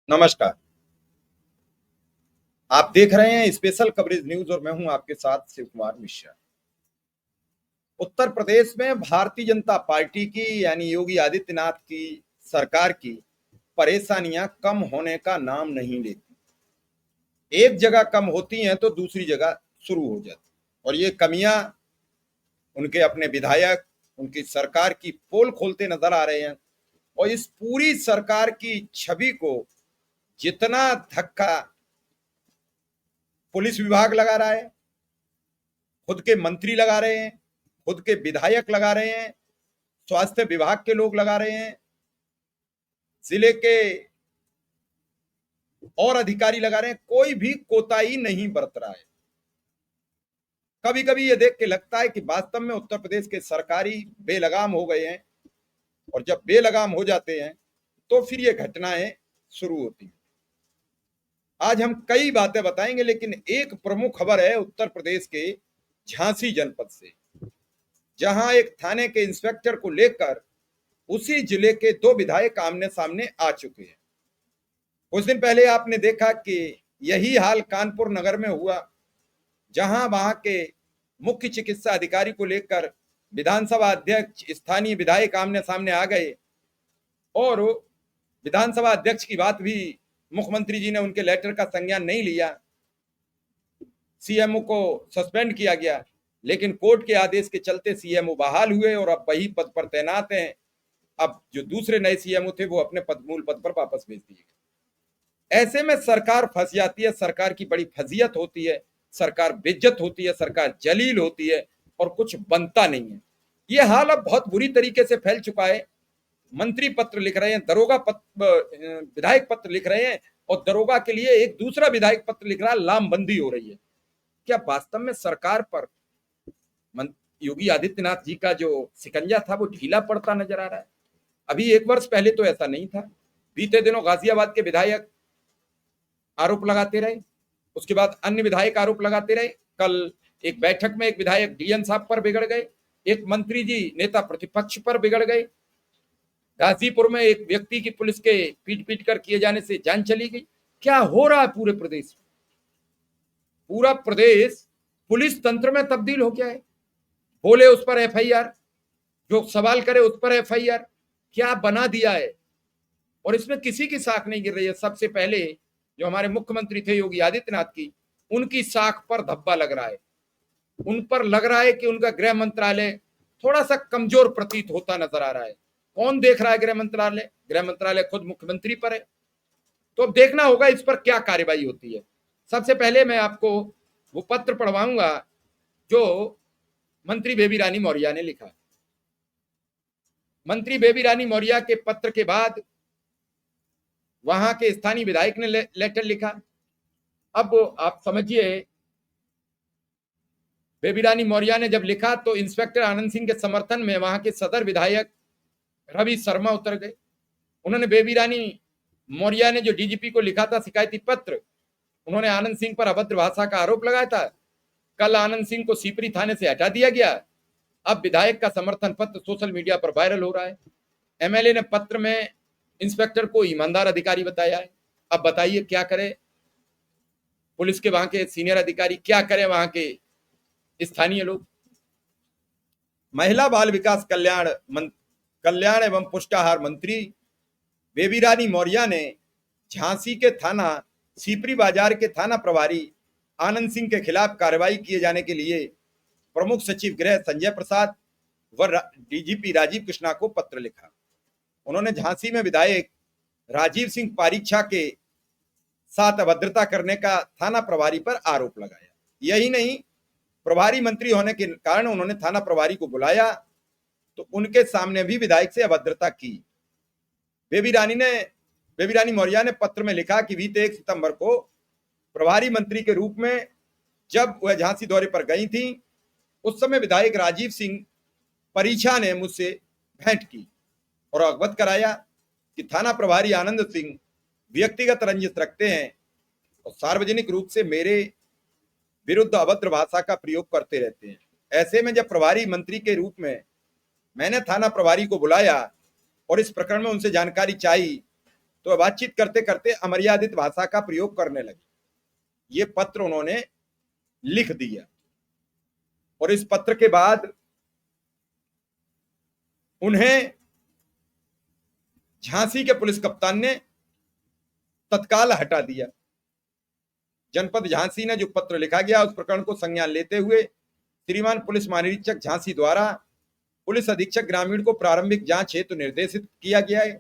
नमस्कार। आप देख रहे हैं स्पेशल कवरेज न्यूज और मैं हूं आपके साथ शिव कुमार मिश्रा। उत्तर प्रदेश में भारतीय जनता पार्टी की यानी योगी आदित्यनाथ की सरकार की परेशानियां कम होने का नाम नहीं लेती। एक जगह कम होती हैं तो दूसरी जगह शुरू हो जाती, और ये कमियां उनके अपने विधायक, उनकी सरकार की पोल खोलते नजर आ रहे हैं। और इस पूरी सरकार की छवि को जितना धक्का पुलिस विभाग लगा रहा है, खुद के मंत्री लगा रहे हैं, खुद के विधायक लगा रहे हैं, स्वास्थ्य विभाग के लोग लगा रहे हैं, जिले के और अधिकारी लगा रहे हैं, कोई भी कोताही नहीं बरत रहा है। कभी कभी ये देख के लगता है कि वास्तव में उत्तर प्रदेश के सरकारी बेलगाम हो गए हैं, और जब बेलगाम हो जाते हैं तो फिर ये घटनाएं शुरू होती हैं। आज हम कई बातें बताएंगे, लेकिन एक प्रमुख खबर है उत्तर प्रदेश के झांसी जनपद से, जहां एक थाने के इंस्पेक्टर को लेकर उसी जिले के दो विधायक आमने सामने आ चुके हैं। कुछ दिन पहले आपने देखा कि यही हाल कानपुर नगर में हुआ, जहां वहां के मुख्य चिकित्सा अधिकारी को लेकर विधानसभा अध्यक्ष, स्थानीय विधायक आमने सामने आ गए, और विधानसभा अध्यक्ष की बात भी मुख्यमंत्री जी ने उनके लेटर का संज्ञान नहीं लिया। सीएमओ को सस्पेंड किया गया, लेकिन कोर्ट के आदेश के चलते सीएमओ बहाल हुए और अब वही पद पर तैनात हैं। अब जो दूसरे नए सीएमओ थे वो अपने मूल पद पर वापस भेज दिए गए। ऐसे में सरकार फंस जाती है, सरकार की बड़ी फजीयत होती है, सरकार बेइज्जत होती है, सरकार जलील होती है, और कुछ बनता नहीं है। ये हाल अब बहुत बुरी तरीके से फैल चुका है। मंत्री पत्र लिख रहे हैं, दरोगा विधायक पत्र लिख रहे हैं, और दरोगा के लिए एक दूसरा विधायक पत्र लिख रहा है, लामबंदी हो रही है। क्या वास्तव में सरकार पर योगी आदित्यनाथ जी का जो शिकंजा था वो ढीला पड़ता नजर आ रहा है? अभी एक वर्ष पहले तो ऐसा नहीं था। बीते दिनों गाजियाबाद के विधायक आरोप लगाते रहे, उसके बाद अन्य विधायक आरोप लगाते रहे। कल एक बैठक में एक विधायक डीएन साहब पर बिगड़ गए, एक मंत्री जी नेता प्रतिपक्ष पर बिगड़ गए। गाजीपुर में एक व्यक्ति की पुलिस के पीट पीट कर किए जाने से जान चली गई। क्या हो रहा है पूरे प्रदेश में? पूरा प्रदेश पुलिस तंत्र में तब्दील हो गया है। बोले उस पर एफआईआर, जो सवाल करे उस पर एफआईआर। क्या बना दिया है? और इसमें किसी की साख नहीं गिर रही है। सबसे पहले जो हमारे मुख्यमंत्री थे योगी आदित्यनाथ की, उनकी साख पर धब्बा लग रहा है। उन पर लग रहा है कि उनका गृह मंत्रालय थोड़ा सा कमजोर प्रतीत होता नजर आ रहा है। कौन देख रहा है गृह मंत्रालय? गृह मंत्रालय खुद मुख्यमंत्री पर है। तो अब देखना होगा इस पर क्या कार्रवाई होती है। सबसे पहले मैं आपको वो पत्र पढ़वाऊंगा जो मंत्री बेबी रानी मौर्य ने लिखा। मंत्री बेबी रानी मौर्य के पत्र के बाद वहां के स्थानीय विधायक ने लेटर लिखा। अब आप समझिए, बेबी रानी मौर्य ने जब लिखा तो इंस्पेक्टर आनंद सिंह के समर्थन में वहां के सदर विधायक रवि शर्मा उतर गए। उन्होंने बेबी रानी मौर्य ने जो डीजीपी को लिखा था शिकायती पत्र, उन्होंने आनंद सिंह पर अभद्र भाषा का आरोप लगाया था। कल आनंद सिंह को सीपरी थाने से हटा दिया गया। अब विधायक का समर्थन पत्र सोशल मीडिया पर वायरल हो रहा है। एमएलए ने पत्र में इंस्पेक्टर को ईमानदार अधिकारी बताया है। अब बताइए क्या करे पुलिस के वहां के सीनियर अधिकारी, क्या करें वहां के स्थानीय लोग? महिला बाल विकास कल्याण एवं पुष्टाहार मंत्री बेबी रानी मौर्य ने झांसी के थाना सीपरी बाजार के थाना प्रभारी आनंद सिंह के खिलाफ कार्रवाई किए जाने के लिए प्रमुख सचिव गृह संजय प्रसाद व डीजीपी राजीव कृष्णा को पत्र लिखा। उन्होंने झांसी में विधायक राजीव सिंह पारीक्षा के साथ अभद्रता करने का थाना प्रभारी पर आरोप लगाया। यही नहीं, प्रभारी मंत्री होने के कारण उन्होंने थाना प्रभारी को बुलाया तो उनके सामने भी विधायक से अभद्रता की। बेबी रानी मौर्य ने पत्र में लिखा कि बीते 1 सितंबर को प्रभारी मंत्री के रूप में जब वह झांसी दौरे पर गई थी, उस समय विधायक राजीव सिंह परीक्षा ने मुझसे भेंट की और अवगत कराया कि थाना प्रभारी आनंद सिंह व्यक्तिगत रंजिश रखते हैं और सार्वजनिक रूप से मेरे विरुद्ध अभद्र भाषा का प्रयोग करते रहते हैं। ऐसे में जब प्रभारी मंत्री के रूप में मैंने थाना प्रभारी को बुलाया और इस प्रकरण में उनसे जानकारी चाहिए, तो बातचीत करते करते अमर्यादित भाषा का प्रयोग करने लगे। ये पत्र उन्होंने लिख दिया और इस पत्र के बाद उन्हें झांसी के पुलिस कप्तान ने तत्काल हटा दिया। जनपद झांसी ने जो पत्र लिखा गया उस प्रकरण को संज्ञान लेते हुए श्रीमान पुलिस महानिरीक्षक झांसी द्वारा पुलिस अधीक्षक ग्रामीण को प्रारंभिक जांच हेतु निर्देशित किया गया है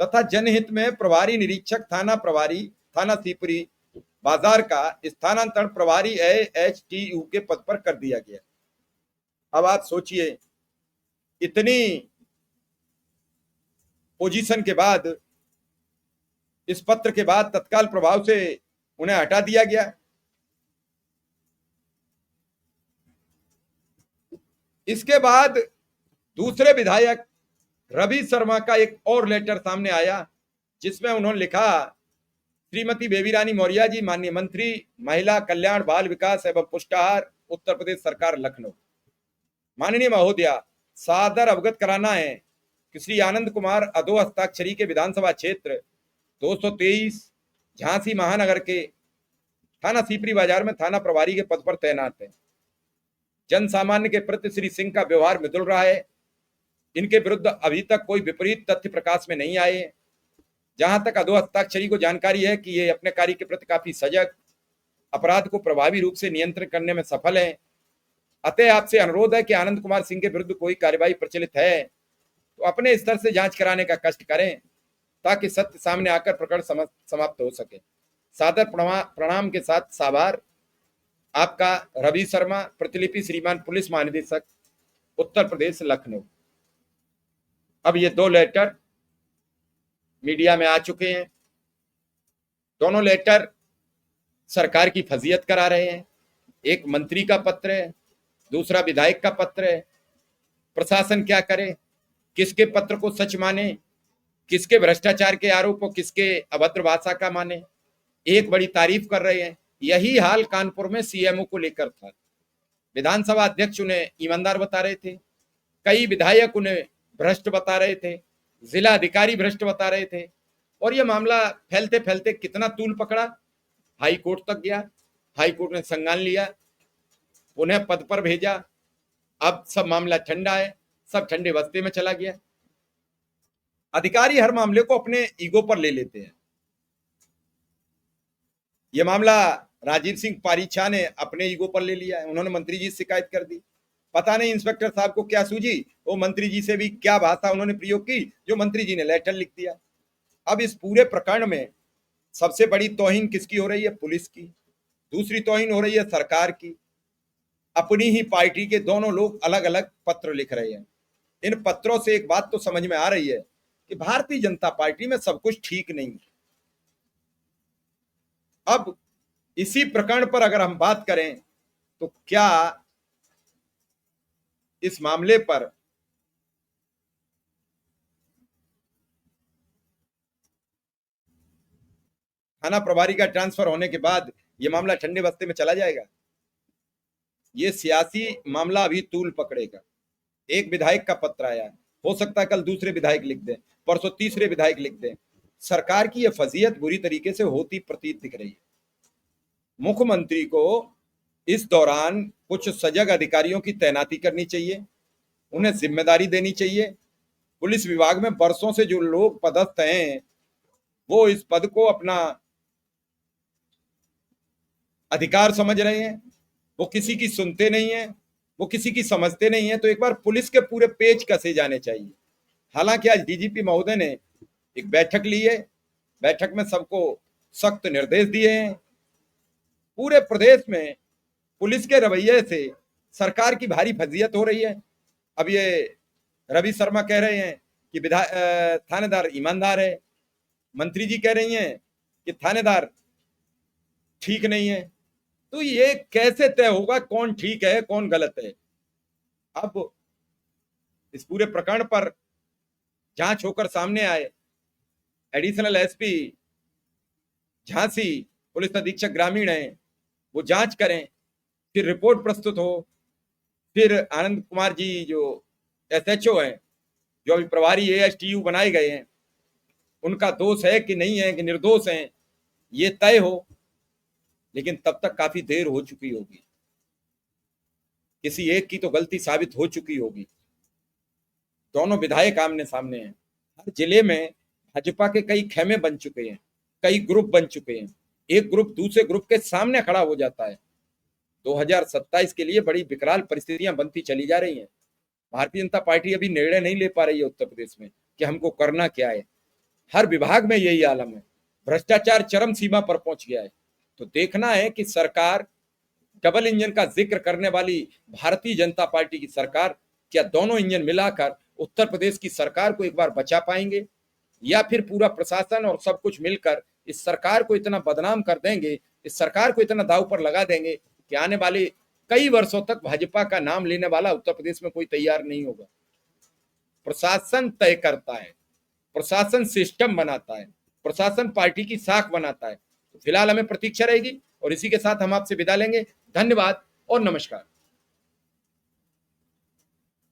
तथा जनहित में प्रभारी निरीक्षक थाना सीपरी बाजार का स्थानांतरण प्रभारी AHTU के पद पर कर दिया गया। अब आप सोचिए, इतनी पोजीशन के बाद, इस पत्र के बाद तत्काल प्रभाव से उन्हें हटा दिया गया। इसके बाद दूसरे विधायक रवि शर्मा का एक और लेटर सामने आया जिसमें उन्होंने लिखा, श्रीमती बेबी रानी मौर्य जी, माननीय मंत्री महिला कल्याण बाल विकास एवं पुष्टाहार उत्तर प्रदेश सरकार लखनऊ, माननीय महोदया, सादर अवगत कराना है कि श्री आनंद कुमार अधो हस्ताक्षरी के विधानसभा क्षेत्र 223 झांसी महानगर के थाना सीपरी बाजार में थाना प्रभारी के पद पर तैनात है। जन सामान्य के प्रति श्री सिंह का व्यवहार मिदुल रहा है। इनके विरुद्ध अभी तक कोई विपरीत तथ्य प्रकाश में नहीं आए। जहां तक अधो हस्ताक्षरी को जानकारी है कि ये अपने कार्य के प्रति काफी सजग, अपराध को प्रभावी रूप से नियंत्रण करने में सफल है। अतः आपसे अनुरोध है कि आनंद कुमार सिंह के विरुद्ध कोई कार्यवाही प्रचलित है तो अपने स्तर से जांच कराने का कष्ट करें ताकि सत्य सामने आकर प्रकरण समाप्त हो सके। सादर प्रणाम के साथ साभार, आपका रवि शर्मा, प्रतिलिपि श्रीमान पुलिस महानिदेशक उत्तर प्रदेश लखनऊ। अब ये दो लेटर मीडिया में आ चुके हैं। दोनों लेटर सरकार की फजीयत करा रहे हैं। एक मंत्री का पत्र है, दूसरा विधायक का पत्र है। प्रशासन क्या करे, किसके पत्र को सच माने, किसके भ्रष्टाचार के आरोप को किसके अभद्र भाषा का माने। एक बड़ी तारीफ कर रहे हैं। यही हाल कानपुर में CMO को लेकर था। विधानसभा अध्यक्ष उन्हें ईमानदार बता रहे थे, कई विधायक उन्हें भ्रष्ट बता रहे थे, जिला अधिकारी भ्रष्ट बता रहे थे और यह मामला फैलते फैलते कितना तूल पकड़ा, हाई कोर्ट तक गया। हाई कोर्ट ने संज्ञान लिया, उन्हें पद पर भेजा। अब सब मामला ठंडा है, सब ठंडे बस्ते में चला गया। अधिकारी हर मामले को अपने ईगो पर ले लेते हैं। यह मामला राजीव सिंह पारीछा ने अपने ईगो पर ले लिया है। उन्होंने मंत्री जी से शिकायत कर दी। पता नहीं इंस्पेक्टर साहब को क्या सूझी, वो मंत्री जी से भी क्या भाषा उन्होंने प्रयोग की जो मंत्री जी ने लेटर लिख दिया। अब इस पूरे प्रकरण में सबसे बड़ी तौहीन किसकी हो रही है? पुलिस की। दूसरी तौहीन हो रही है सरकार की। अपनी ही पार्टी के दोनों लोग अलग अलग पत्र लिख रहे हैं। इन पत्रों से एक बात तो समझ में आ रही है कि भारतीय जनता पार्टी में सब कुछ ठीक नहीं है। अब इसी प्रकरण पर अगर हम बात करें तो क्या इस मामले पर थाना प्रभारी का ट्रांसफर होने के बाद यह मामला ठंडे बस्ते में चला जाएगा? यह सियासी मामला अभी तूल पकड़ेगा। एक विधायक का पत्र आया, हो सकता है कल दूसरे विधायक लिख दें, परसों तीसरे विधायक लिख दें। सरकार की यह फजीयत बुरी तरीके से होती प्रतीत दिख रही है। मुख्यमंत्री को इस दौरान कुछ सजग अधिकारियों की तैनाती करनी चाहिए, उन्हें जिम्मेदारी देनी चाहिए। पुलिस विभाग में बरसों से जो लोग पदस्थ हैं वो इस पद को अपना अधिकार समझ रहे हैं, वो किसी की सुनते नहीं है, वो किसी की समझते नहीं है। तो एक बार पुलिस के पूरे पेच कसे जाने चाहिए। हालांकि आज DGP महोदय ने एक बैठक ली है, बैठक में सबको सख्त निर्देश दिए हैं। पूरे प्रदेश में पुलिस के रवैये से सरकार की भारी फजीयत हो रही है। अब ये रवि शर्मा कह रहे हैं कि थानेदार ईमानदार है, मंत्री जी कह रही हैं कि थानेदार ठीक नहीं है। तो ये कैसे तय होगा कौन ठीक है कौन गलत है? अब इस पूरे प्रकरण पर जांच होकर सामने आए, एडिशनल SP झांसी पुलिस अधीक्षक ग्रामीण हैं, वो जांच करें, फिर रिपोर्ट प्रस्तुत हो, फिर आनंद कुमार जी जो SHO हैं, जो अभी प्रभारी AHTU बनाए गए हैं, उनका दोष है कि नहीं है, कि निर्दोष हैं, ये तय हो, लेकिन तब तक काफी देर हो चुकी होगी। किसी एक की तो गलती साबित हो चुकी होगी। दोनों विधायक आमने सामने हैं। हर जिले में भाजपा के कई खेमे बन चुके हैं, कई ग्रुप बन चुके हैं। एक ग्रुप दूसरे ग्रुप के सामने खड़ा हो जाता है। 2027 के लिए बड़ी विकराल परिस्थितियां बनती चली जा रही हैं। भारतीय जनता पार्टी अभी निर्णय नहीं ले पा रही है उत्तर प्रदेश में कि हमको करना क्या है। हर विभाग में यही आलम है, भ्रष्टाचार चरम सीमा पर पहुंच गया है। तो देखना है कि सरकार, डबल इंजन का जिक्र करने वाली भारतीय जनता पार्टी की सरकार, क्या दोनों इंजन मिलाकर उत्तर प्रदेश की सरकार को एक बार बचा पाएंगे, या फिर पूरा प्रशासन और सब कुछ मिलकर इस सरकार को इतना बदनाम कर देंगे, इस सरकार को इतना दांव पर लगा देंगे कि आने वाले कई वर्षों तक भाजपा का नाम लेने वाला उत्तर प्रदेश में कोई तैयार नहीं होगा। प्रशासन तय करता है, प्रशासन सिस्टम बनाता है, प्रशासन पार्टी की साख बनाता है। तो फिलहाल हमें प्रतीक्षा रहेगी और इसी के साथ हम आपसे विदा लेंगे। धन्यवाद और नमस्कार।